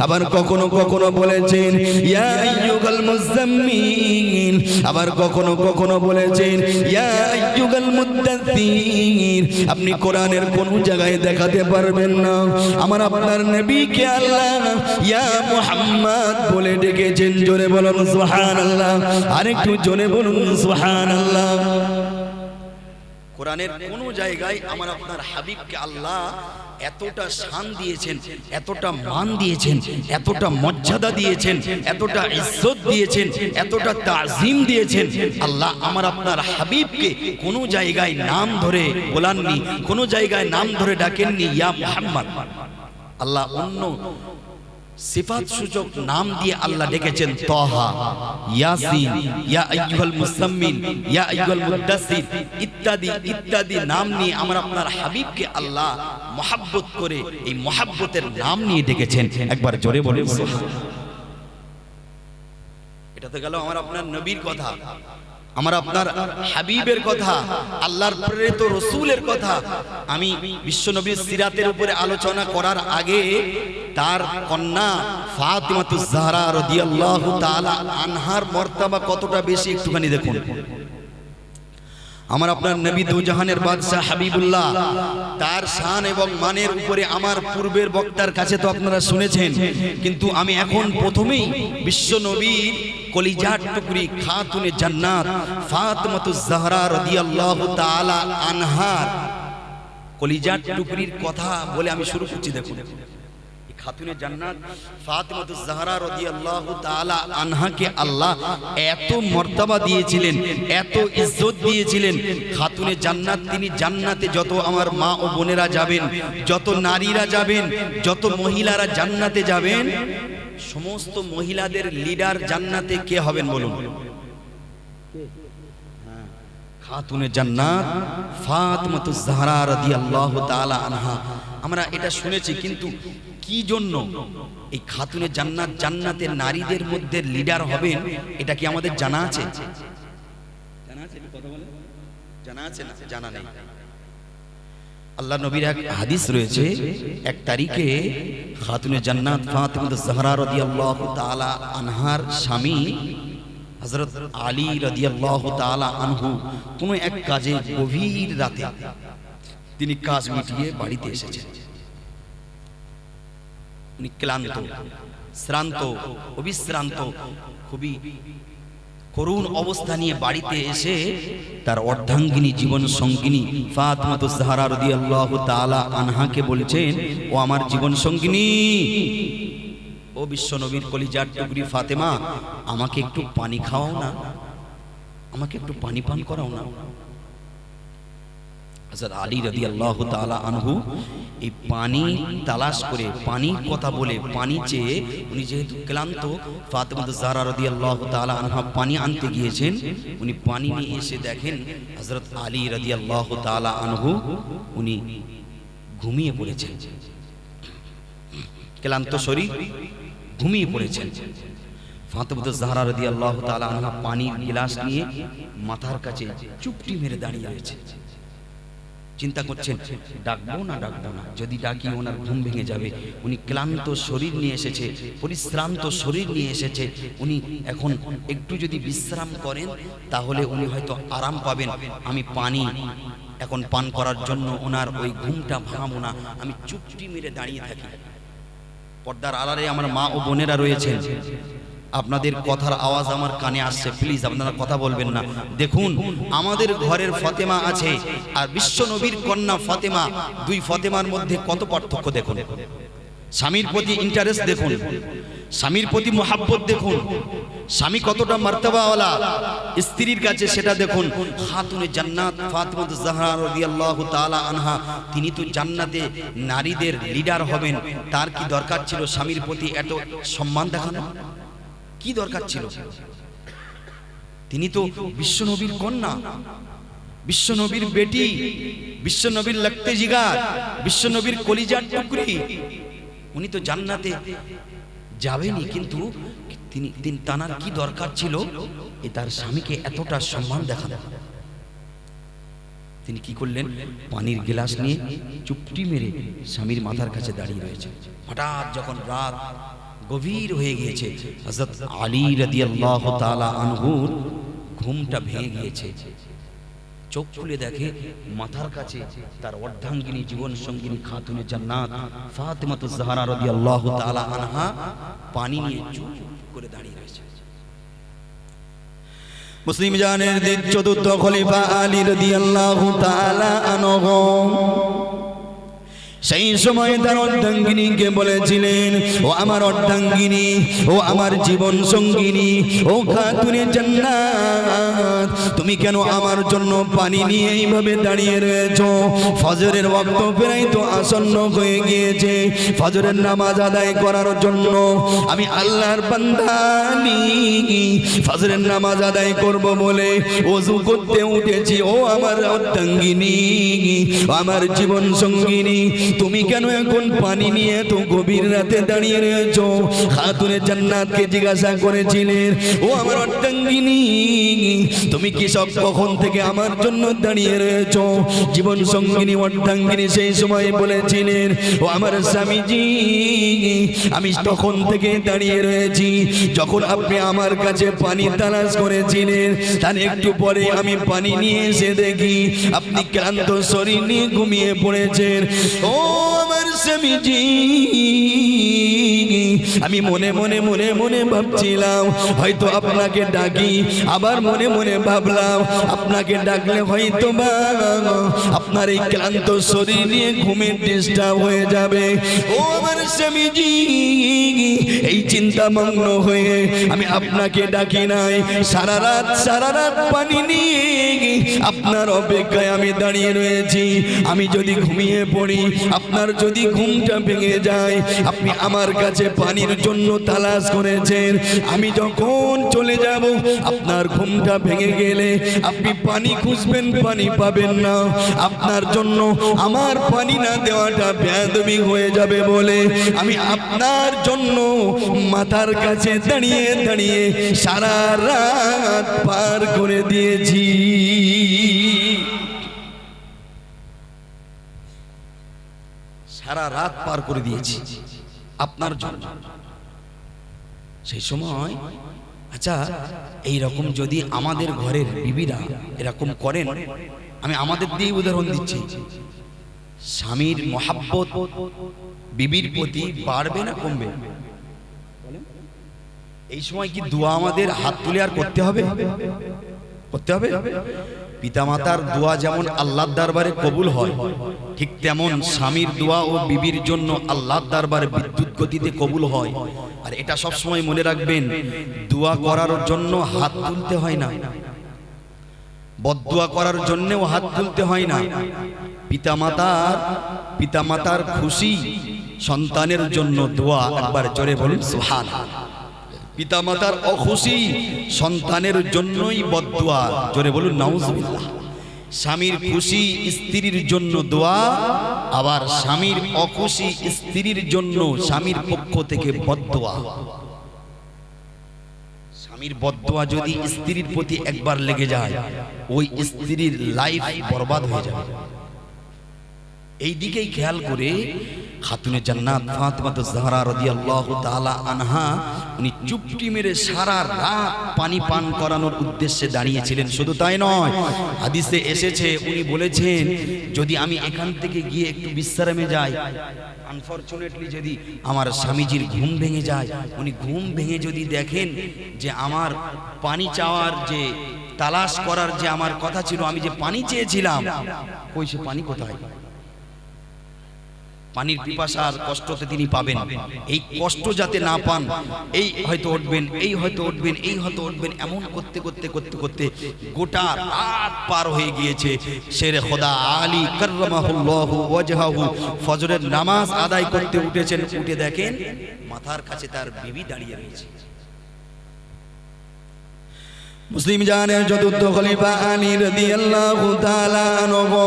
আবার কখনো কখনো বলেছেন ইয়া আইয়ুহাল মুযাম্মিল, আবার কখনো কখনো বলেছেন ইয়া আইয়ুহাল মুদ্দাসসির। আপনি কোরআনের কোন জায়গায় দেখাতে পারবেন না আমার আপনার নবীকে আল্লাহ ইয়া মুহাম্মদ বলে ডেকেছেন। জোরে বলুন সুবহানাল্লাহ, আরেকটু জোরে বলুন সুবহানাল্লাহ। কোরআনের কোন জায়গায় আমার আপনার হাবিবকে আল্লাহ এতটা শান দিয়েছেন, এতটা মান দিয়েছেন, এতটা মর্যাদা দিয়েছেন, এতটা ইজ্জত দিয়েছেন, এতটা তাজিম দিয়েছেন। আল্লাহ আমার আপনার হাবিবকে কোন জায়গায় নাম ধরে বলাননি, কোন জায়গায় নাম ধরে ডাকেননি ইয়া মুহাম্মদ। আল্লাহ অন্য সিফাত সূচক নাম দিয়ে আল্লাহ ডেকেছেন তাহা, ইয়াসিন, ইয়া আইয়ুহাল মুযাম্মিল, ইয়া আইয়ুহাল মুদ্দাসসির ইত্যাদি ইত্যাদি নাম নিয়ে আমার আপনার হাবিবকে আল্লাহ মহব্বত করে এই মহব্বতের নাম নিয়ে ডেকেছেন। একবার জোরে বলুন সুবহানাল্লাহ। এটা তো গেল আমার আপনার নবীর কথা, আমার আপনার হাবিবের কথা, আল্লাহর প্রেরিত রাসূলের কথা। আমি বিশ্ব নবীর সিরাতের উপরে আলোচনা করার আগে তার কন্যা ফাতিমাতুজ জাহরা রাদিয়াল্লাহু তাআলা আনহার মর্তবা কতটা বেশি একটুখানি দেখুন। আমার আপনার নবী দুজাহানের বাদশা হাবিবুল্লাহ, তার শান এবং মানের উপরে আমার পূর্বের বক্তার কাছে তো আপনারা শুনেছেন, কিন্তু আমি এখন প্রথমেই বিশ্ব নবীর কলিজার টুকরি খাতুনে জান্নাত ফাতেমাতুজ জাহরা রাদিয়াল্লাহু তাআলা আনহার কলিজার টুকরির কথা বলে আমি শুরু করছি। দেখুন, খাতুনে জান্নাত ফাতেমাতুজ জাহরা রাদিয়াল্লাহু তাআলা আনহাকে আল্লাহ এত মর্তবা দিয়েছিলেন, এত ইজ্জত দিয়েছিলেন। খাতুনে জান্নাত, তিনি জান্নাতে যত আমার মা ও বোনেরা যাবেন, যত নারীরা যাবেন, যত মহিলারা জান্নাতে যাবেন, সমস্ত মহিলাদের লিডার জান্নাতে কে হবেন বলুন? খাতুনে জান্নাত ফাতেমাতুজ জাহরা রাদিয়াল্লাহু তাআলা আনহা। আমরা এটা শুনেছি, কিন্তু কি জন্য এই খাতুনে জান্নাত জান্নাতের নারীদের মধ্যে লিডার হবেন, এটা কি আমাদের জানা আছে? জানা আছে? কথা বলেন, জানা আছে না? জানা নেই। আল্লাহ নবীর এক হাদিস রয়েছে, এক তারিখে খাতুনে জান্নাত ফাতেমাতুজ জাহরা রাদিয়াল্লাহু তাআলা আনহার স্বামী হযরত আলী রাদিয়াল্লাহু তাআলা আনহু কোন এক কাজে গভীর রাতে তিনি কাজ মিটিয়ে বাড়িতে এসেছেন। উনি ক্লান্ত, শ্রান্ত, অবিশ্রান্ত, খুবই করুণ অবস্থা নিয়ে বাড়িতে এসে তার অর্ধাঙ্গিনী জীবন সঙ্গিনী ফাতেমাতুজ জাহরা রাদিয়াল্লাহু তাআলা আনহাকে বলছেন, ও আমার জীবন সঙ্গিনী, ও বিশ্ব নবীর কলিজার টুকরি ফাতেমা, আমাকে একটু পানি খাওয়াও না, আমাকে একটু পানি পান করাও না। হযরত আলী রাদিয়াল্লাহু তাআলা আনহু এই পানি তালাশ করে, পানির কথা বলে, পানি চেয়ে উনি যেহেতু ক্লান্ত, ফাতেমাতুজ জাহরা রাদিয়াল্লাহু তাআলা আনহা পানি আনতে গিয়েছেন। উনি পানি নিয়ে এসে দেখেন হযরত আলী রাদিয়াল্লাহু তাআলা আনহু উনি ঘুমিয়ে পড়েছেন, ক্লান্ত শরীর, ঘুমিয়ে পড়েছেন। ফাতেমাতুজ জাহরা রাদিয়াল্লাহু তাআলা আনহা পানির গ্লাস নিয়ে মাথার কাছে চুপটি মেরে দাঁড়িয়ে রয়েছে। চিন্তা করছেন, ডাকবো না ডাকবো না, যদি ডাকি ওনার ঘুম ভেঙে যাবে। উনি ক্লান্ত শরীর নিয়ে এসেছে, পরিশ্রান্ত শরীর নিয়ে এসেছে। উনি এখন একটু যদি বিশ্রাম করেন তাহলে উনি হয়তো আরাম পাবেন। আমি পানি এখন পান করার জন্য ওনার ওই ঘুমটা ভাঙাবো না, আমি চুপটি মেরে দাঁড়িয়ে থাকি। পর্দার আড়ালে আমার মা ও বোনেরা রয়েছেন, আপনাদের কথার আওয়াজ আমার কানে আসছে, প্লিজ আপনারা কথা বলবেন না। দেখুন, আমাদের ঘরের ফাতেমা আছে আর বিশ্ব নবীর কন্যা ফাতেমা, দুই ফাতেমার মধ্যে কত পার্থক্য দেখুন। স্বামীর প্রতি ইন্টারেস্ট দেখুন, স্বামীর প্রতি মোহাব্বত দেখুন, স্বামী কতটা মার্তবাওয়ালা স্ত্রীর কাছে সেটা দেখুন। খাতুনে জান্নাত ফাতেমাতুজ জাহরা রাদিয়াল্লাহু তাআলা আনহা, তিনি তো জান্নাতে নারীদের লিডার হবেন, তার কি দরকার ছিল স্বামীর প্রতি এত সম্মান দেখানো? কি দরকার ছিল? তিনি তো বিশ্বনবীর কন্যা, বিশ্বনবীর বেটি, বিশ্বনবীর লাগতে জিগার, বিশ্বনবীর কলিজার টুকরি। উনি তো জান্নাতে যাবেনই, কিন্তু তিনি তানার কি দরকার ছিল এ তার স্বামীকে এতটা সম্মান দেখানো? তিনি কি করলেন? পানির গ্লাস নিয়ে চুপটি মেরে স্বামীর মাথার কাছে দাঁড়িয়ে রয়েছে। হঠাৎ যখন রাত গভীর হয়ে গিয়েছে, হযরত আলী রাদিয়াল্লাহু তাআলা আনহুর ঘুমটা ভেঙে গিয়েছে। চোখ খুলে দেখে মাথার কাছে তার অর্ধাঙ্গিনী জীবন সঙ্গিনী খাতুনে জান্নাত ফাতেমাতুজ জাহরা রাদিয়াল্লাহু তাআলা আনহা পানি নিয়ে চুপ করে দাঁড়িয়ে রয়েছে। মুসলিম জানের চতুর্থ খলিফা আলী রাদিয়াল্লাহু তাআলা আনহু সেই সময় তার অর্ধাঙ্গিনীকে বলেছিলেন, ও আমার অর্ধাঙ্গিনী, ও আমার জীবন সঙ্গিনী, ও খাতুনে জান্নাত, তুমি কেন আমার জন্য পানি নিয়ে এইভাবে দাঁড়িয়ে রয়েছো? ফজরের ওয়াক্ত প্রায় তো আসন্ন হয়ে গিয়েছে। ফজরের নামাজ আদায় করার জন্য আমি আল্লাহর বান্দা ফজরের নামাজ আদায় করব বলে ওযু করতে উঠেছি। ও আমার অর্ধাঙ্গিনী, আমার জীবন সঙ্গিনী, তুমি কেন এখন পানি নিয়ে তো গভীর রাতে দাঁড়িয়ে রয়েছো? খাতুনে জান্নাতকে জিজ্ঞাসা করেছিলেন, ও আমার অর্ধাঙ্গিনী, তুমি কি সব কখন থেকে আমার জন্য দাঁড়িয়ে রয়েছো? জীবন সঙ্গিনী অর্ধাঙ্গিনী সেই সময় বলেছিলেন, ও আমার স্বামীজি, আমি তখন থেকে দাঁড়িয়ে রয়েছি যখন আপনি আমার কাছে পানি তালাশ করেছিলেন। তার একটু পরে আমি পানি নিয়ে এসে দেখি আপনি ক্লান্ত শরীর নিয়ে ঘুমিয়ে পড়েছেন। ও আমার স্বামীজি আমি মনে মনে মনে মনে ভাবছিলাম হয়তো আপনাকে ডাকি, আবার মনে মনে ভাবলাম আপনাকে ডাকলে হয়তো বা আপনার এই ক্লান্ত শরীর নিয়ে ঘুমের ডিস্টার্ব হয়ে যাবে। ও আমার স্বামীজি, এই চিন্তামগ্ন হয়ে আমি আপনাকে ডাকি নাই। সারা রাত পানি নিয়ে আপনার অপেক্ষায় আমি দাঁড়িয়ে রয়েছি। আমি যদি ঘুমিয়ে পড়ি, আপনার যদি ঘুমটা ভেঙে যায়, আপনি আমার কাছে পানির জন্য তালাশ করেছেন। আমি যখন চলে যাব, আপনার ঘুমটা ভেঙে গেলে আপনি পানি খুঁজবেন, পানি পাবেন না। আপনার জন্য আমার পানি না দেওয়াটা বেয়াদবি হয়ে যাবে বলে আমি আপনার জন্য মাথার কাছে দাঁড়িয়ে দাঁড়িয়ে সারা রাত পার করে দিয়েছি। সারা রাত পার করে দিয়েছি আপনার জন্য। সেই সময় আচ্ছা, এই রকম যদি আমাদের ঘরের বিবিরা এরকম করেন, আমি আমাদের দিয়ে উদাহরণ দিচ্ছি, স্বামীর মহাব্বত বিবির প্রতি বাড়বে না কমবে? এই সময় কি দোয়া আমাদের হাত তুলে আর করতে হবে? করতে হবে। পিতামাতার দোয়া যেমন আল্লাহর দরবারে কবুল হয়, ঠিক তেমন স্বামীর দোয়া ও বিবির জন্য আল্লাহর দরবারে বিদ্যুৎ গতিতে কবুল হয়। আর এটা সব সময় মনে রাখবেন, দোয়া করার জন্য হাত তুলতে হয় না, বদদোয়া করার জন্যও হাত তুলতে হয় না। পিতামাতার খুশি সন্তানের জন্য দোয়া, একবার জোরে বলুন সুবহানাল্লাহ। পিতামাতার অখুশি সন্তানের জন্যই বদদোয়া, জোরে বলুন নাউজুবিল্লাহ। স্বামীর খুশি স্ত্রীর জন্য দোয়া, আবার স্বামীর অখুশি স্ত্রীর জন্য স্বামীর পক্ষ থেকে বদদোয়া। স্বামীর বদদোয়া যদি স্ত্রীর প্রতি একবার লেগে যায়, ওই স্ত্রীর লাইফ বরবাদ হয়ে যাবে। এই দিকেই খেয়াল করে খাতুনে জান্নাত ফাতেমাতুজ জাহরা রাদিয়াল্লাহু তাআলা আনহা উনি চুপটি মেরে সারা রাত পানি পান করানোর উদ্দেশ্যে দাঁড়িয়েছিলেন। শুধু তাই নয়, হাদিসে এসেছে উনি বলেছেন, যদি আমি এখান থেকে গিয়ে একটু বিশ্রামে যাই, আনফরচুনেটলি যদি আমার স্বামীজির ঘুম ভেঙে যায়, উনি ঘুম ভেঙে যদি দেখেন যে আমার পানি চাওয়ার যে তালাশ করার যে আমার কথা ছিল, আমি যে পানি চেয়েছিলাম, কই সে পানি কোথায়? পানির পিপাসার কষ্টতে তিনি পাবেন। এই কষ্ট যাতে না পান, এই হয়তো উঠবেন, এই হয়তো উঠবেন, এই হয়তো উঠবেন, এমন করতে করতে করতে করতে গোটা রাত পার হয়ে গিয়েছে। শেরে খোদা আলী কাররামাহুল্লাহু ওয়াজহাহু ফজরের নামাজ আদায় করতে উঠেছেন, উঠে দেখেন মাথার কাছে তার বিবি দাঁড়িয়ে রয়েছে। মুসলিম জানের চতুর্থ খলিফা আলী রাদিয়াল্লাহু তাআলা আনহু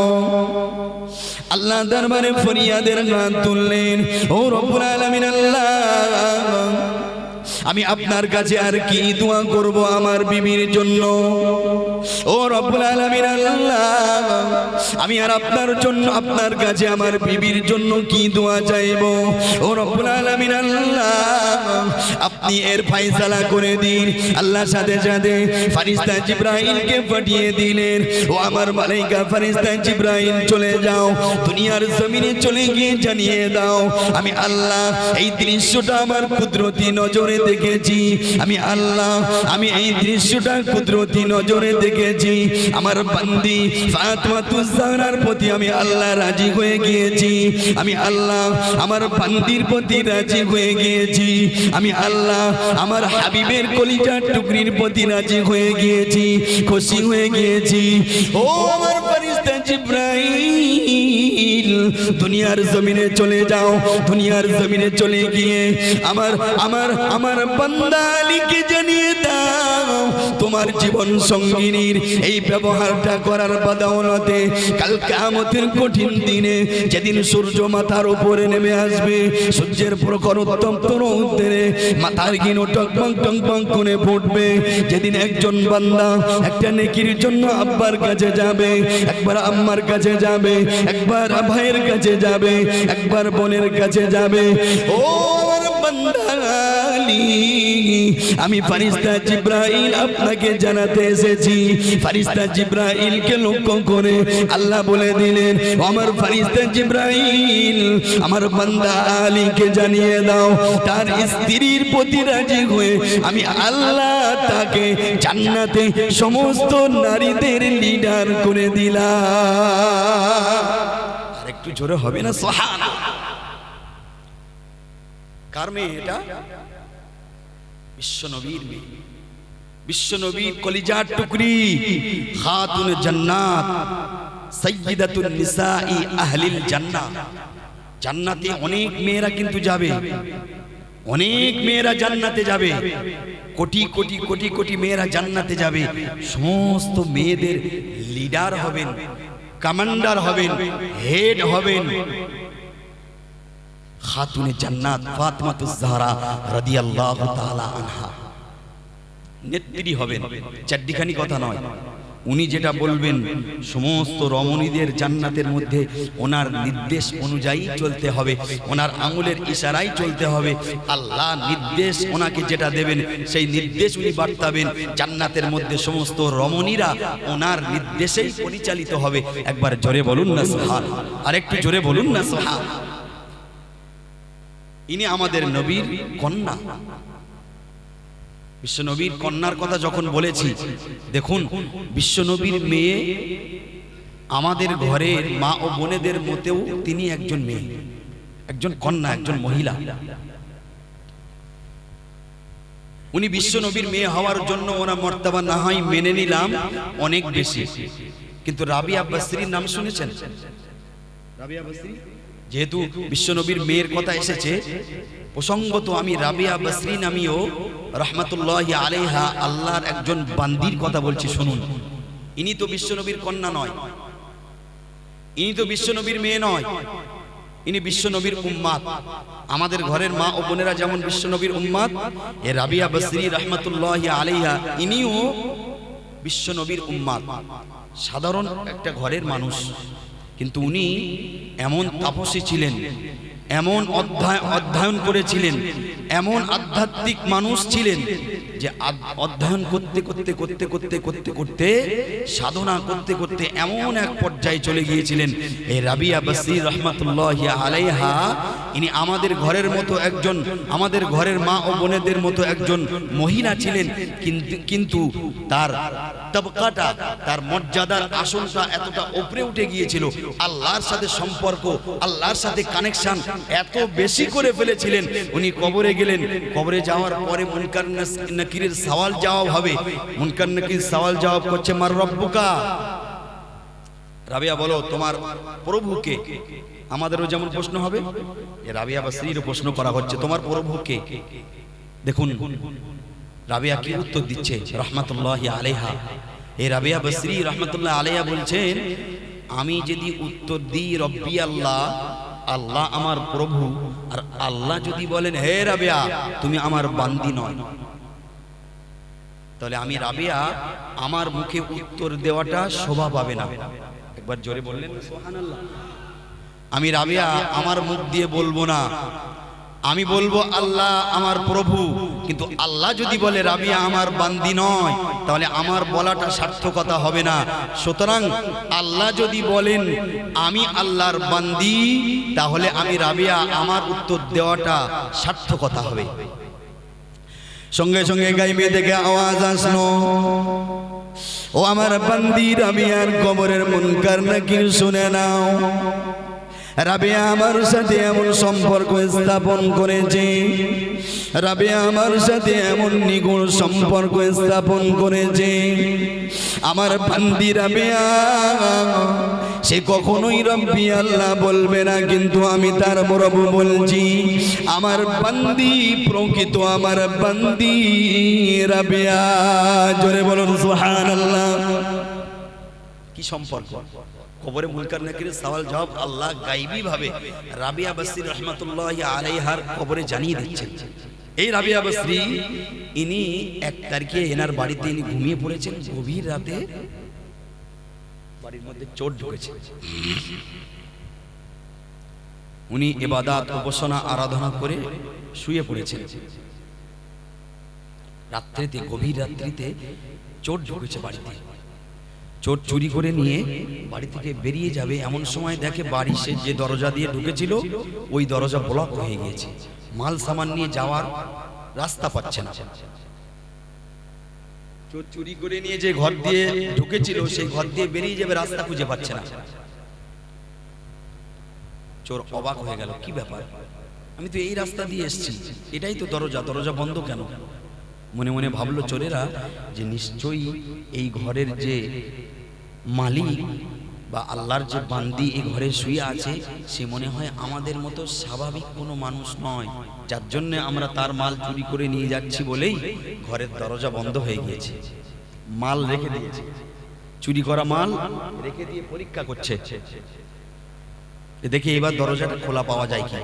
আল্লাহ দরবারে ফরিয়াদের গান তুললেন, ও রব্বুল আলামিন আল্লাহ, আমি আপনার কাছে আর কি দোয়া করব আমার বিবির জন্য? ও রব্বুল আলামিন আল্লাহ, আমি আর আপনার জন্য, আপনার কাছে আমার বিবির জন্য কি দোয়া চাইব? ও রব্বুল আলামিন আল্লাহ, আপনি এর ফয়সালা করে দিন। আল্লাহ সাথে সাথে ফেরেশতা জিবরাইলকে পাঠিয়ে দিলেন, ও আমার মালায়েকা ফেরেশতা জিবরাইল, চলে যাও, দুনিয়ার জমিনে চলে গিয়ে জানিয়ে দাও, আমি আল্লাহ এই দৃশ্যটা আমার কুদরতি নজরে দেখেছি। আমি আল্লাহ, আমি এই দৃশ্যটা কুদরতি নজরে দেখেছি। আমার বান্দি ফাতেমাতুজ জাহরার প্রতি আমি আল্লাহ রাজি হয়ে গিয়েছি। আমি আল্লাহ আমার বান্দির প্রতি রাজি হয়ে গিয়েছি। আমি আল্লাহ আমার হাবিবের কলিজার টুকরির প্রতি রাজি হয়ে গিয়েছি, খুশি হয়ে গিয়েছি। ও আমার ফেরেশতা জিবরাইল, দুনিয়ার জমিনে চলে যাও, দুনিয়ার জমিনে চলে গিয়ে আমার আমার আমার বান্দা আলীকে জানিয়ে দাও, তোমার জীবন সঙ্গিনীর এই ব্যবহারটা করার বদৌলতে কাল কিয়ামতের কঠিন দিনে, যেদিন সূর্য মাথার উপরে নেমে আসবে, সূর্যের প্রখর উত্তপ্ত রৌদ্রে মাথার গিনো টকবক টকবক করে ফুটবে, যেদিন একজন বান্দা একটা নেকির জন্য আব্বার কাছে যাবে, একবার আম্মার কাছে যাবে, একবার ভাইয়ের কাছে যাবে, একবার বোনের কাছে যাবে, ও বান্দা আলী, আমি ফেরেশতা জিবরাইল আপনাকে জানাতে এসেছি। ফেরেশতা জিবরাইলকে লক্ষ্য করে আল্লাহ বলে দিলেন, আমার ফেরেশতা জিবরাইল আমার বান্দা আলীকে জানিয়ে দাও, তার স্ত্রীর প্রতি রাজি হয়ে আমি আল্লাহ তাকে জান্নাতে সমস্ত নারীদের লিডার করে দিলাম। আর একটু জোরে হবে না সুবহানাল্লাহ? কার মেয়ে এটা? বিশ্বনবীর মেয়ে, বিশ্বনবীর কলিজার টুকরি, খাতুন জান্নাত, সাইয়্যিদাতুন নিসাই আহলিল জান্নাহ। জান্নাতে অনেক মেয়েরা কিন্তু যাবে, অনেক মেয়েরা জান্নাতে যাবে, কোটি কোটি কোটি কোটি মেয়েরা জান্নাতে যাবে। সমস্ত মেয়েদের লিডার হবেন, কমান্ডার হবেন, হেড হবেন খাতুনে জান্নাত ফাতিমাতুজ জাহরা রাদিয়াল্লাহু তাআলা আনহা। নেত্রী হবেন, চারটিখানি কথা নয়। উনি যেটা বলবেন সমস্ত রমণীদের জান্নাতের মধ্যে ওনার নির্দেশ অনুযায়ী চলতে হবে, ওনার আঙুলের ইশারায় চলতে হবে। আল্লাহ নির্দেশ ওনাকে যেটা দেবেন সেই নির্দেশ উনি বার্তাবেন। জান্নাতের মধ্যে সমস্ত রমণীরা ওনার নির্দেশেই পরিচালিত হবে। একবার জোরে বলুন না সুবহানাল্লাহ, আর একটু জোরে বলুন না সুবহানাল্লাহ। ইনি আমাদের নবীর কন্যা। বিশ্বনবীর কন্যার কথা যখন বলেছি, দেখুন বিশ্বনবীর মেয়ে আমাদের ঘরের মা ও বোনেদের মতেও তিনি একজন মেয়ে, একজন কন্যা, একজন মহিলা। উনি বিশ্বনবীর মেয়ে হওয়ার জন্য ওরা মর্তবা না হয় মেনে নিলাম অনেক বেশি, কিন্তু রাবিয়া বসরির নাম শুনেছেন? রাবিয়া বসরি যেহেতু বিশ্বনবীর মেয়ের কথা এসেছে, প্রসঙ্গত আমি রাবিয়া বসরি নামীয় রহমাতুল্লাহি আলাইহা আল্লাহর একজন বান্দির কথা বলছি, শুনুন। ইনি তো বিশ্বনবীর কন্যা নয়, ইনি তো বিশ্বনবীর মেয়ে নয়, ইনি বিশ্বনবীর উম্মাত। আমাদের ঘরের মা ও বোনেরা যেমন বিশ্বনবীর উম্মাত, এ রাবিয়া বসরি রহমাতুল্লাহি আলাইহা ইনিও বিশ্বনবীর উম্মাত। সাধারণ একটা ঘরের মানুষ, কিন্তু উনি এমন তাপসী ছিলেন, এমন অধ্যয়ন করেছিলেন, এমন আধ্যাত্মিক মানুষ ছিলেন যে অধ্যয়ন করতে করতে করতে করতে করতে করতে সাধনা করতে করতে এমন এক পর্যায়ে চলে গিয়েছিলেন। এই রাবিয়া বসরি রহমাতুল্লাহি আলাইহা ইনি আমাদের ঘরের মতো একজন, আমাদের ঘরের মা ও বোনেদের মতো একজন মহিলা ছিলেন, কিন্তু তার তবকাটা, তার মর্যাদার আসনটা এতটা উপরে উঠে গিয়েছিল, আল্লাহর সাথে সম্পর্ক, আল্লাহর সাথে কানেকশন এত বেশি করে ফেলেছিলেন। উনি কবরে গেলেন, কবরে যাওয়ার পরে মুনকার নাকিরের সওয়াল জবাব হবে। মুনকার নাকির সওয়াল জবাব করছে, মার রব্বুকা, রাবিয়া বলো তোমার প্রভু কে? আমাদেরও যেমন প্রশ্ন হবে, এ রাবিয়া বসরিরও প্রশ্ন করা হচ্ছে, তোমার প্রভু কে? দেখুন রাবিয়া কি উত্তর দিচ্ছে রহমাতুল্লাহি আলাইহা। এই রাবিয়া বসরি রহমাতুল্লাহ আলাইহা বলছেন, আমি যদি উত্তর দিই রব্বি আল্লাহ, আল্লাহ আমার প্রভু, আর আল্লাহ যদি বলেন হে রাবিয়া তুমি আমার বান্দি নয়, তাহলে আমি রাবিয়া আমার মুখে উত্তর দেওয়াটা শোভা পাবে না। একবার জোরে বললেন সুবহানাল্লাহ। আমি রাবিয়া আমার মুখ দিয়ে বলবো না, আমি বলবো আল্লাহ আমার প্রভু। কিন্তু আল্লাহ যদি বলে রাবিয়া আমার বান্দি নয়, তাহলে আমার বলাটা সার্থকতা হবে না। সুতরাং আল্লাহ যদি বলেন আমি আল্লাহর বান্দি, তাহলে আমি রাবিয়া আমার উত্তর দেওয়াটা সার্থকতা হবে। সঙ্গে সঙ্গে গাইবে থেকে আওয়াজ আসলো, ও আমার বান্দি রাবিয়ার কবরের মুনকার নাকির শুনে নাও। রাবিয়া আমার সাথে এমন সম্পর্ক স্থাপন করেছে, রাবিয়া আমার সাথে এমন নিগুড় সম্পর্ক স্থাপন করেছে। আমার বান্দি রাবিয়া সে কখনোই রব্বি আল্লাহ বলবে না, কিন্তু আমি তার প্রভু বলছি। আমার বান্দি প্রকৃত আমার বান্দি রাবিয়া। জোরে বলুন সুবহানাল্লাহ। কি সম্পর্ক? কবরে মুনকার নাকিরের সওয়াল জবাব আল্লাহ গায়বী ভাবে রাবিয়া বসরি রহমাতুল্লাহি আলাইহার কবরে জানিয়ে দিচ্ছেন। এই রাবিয়া বসরি ইনি এক তারিখে এনার বাড়িতে ইনি ঘুমিয়ে পড়েছেন। গভীর রাতে বাড়ির মধ্যে চোর ঢুকেছে। উনি ইবাদত উপাসনা আরাধনা করে শুয়ে পড়েছিল। রাত্রিতে, গভীর রাত্রিতে চোর ঢুকেছে বাড়িতে। চোর চুরি করে নিয়ে বাড়ি থেকে বেরিয়ে যাবে, এমন সময় দেখে বাড়ি সে যে দরজা দিয়ে ঢুকেছিল ওই দরজা ব্লক হয়ে গিয়েছে। মাল সামান নিয়ে যাওয়ার রাস্তা পাচ্ছে না। চোর চুরি করে নিয়ে যে ঘর দিয়ে ঢুকেছিল সেই ঘর দিয়ে বেরিয়ে যাবে, রাস্তা খুঁজে পাচ্ছে না। চোর অবাক হয়ে গেল, কি ব্যাপার, আমি তো এই রাস্তা দিয়ে এসেছি, এটাই তো দরজা, দরজা বন্ধ কেন? মনে মনে ভাবলো চোরেরা যে নিশ্চয়ই এই ঘরের যে মালিক বা আল্লাহর যে বান্দি এই ঘরে শুয়ে আছে, সে মনে হয় আমাদের মতো স্বাভাবিক কোনো মানুষ নয়, যার জন্য আমরা তার মাল চুরি করে নিয়ে যাচ্ছি বলেই ঘরের দরজা বন্ধ হয়ে গিয়েছে। মাল রেখে দিয়েছে, চুরি করা মাল রেখে দিয়ে পরীক্ষা করছে, দেখে এবার দরজাটা খোলা পাওয়া যায় কি।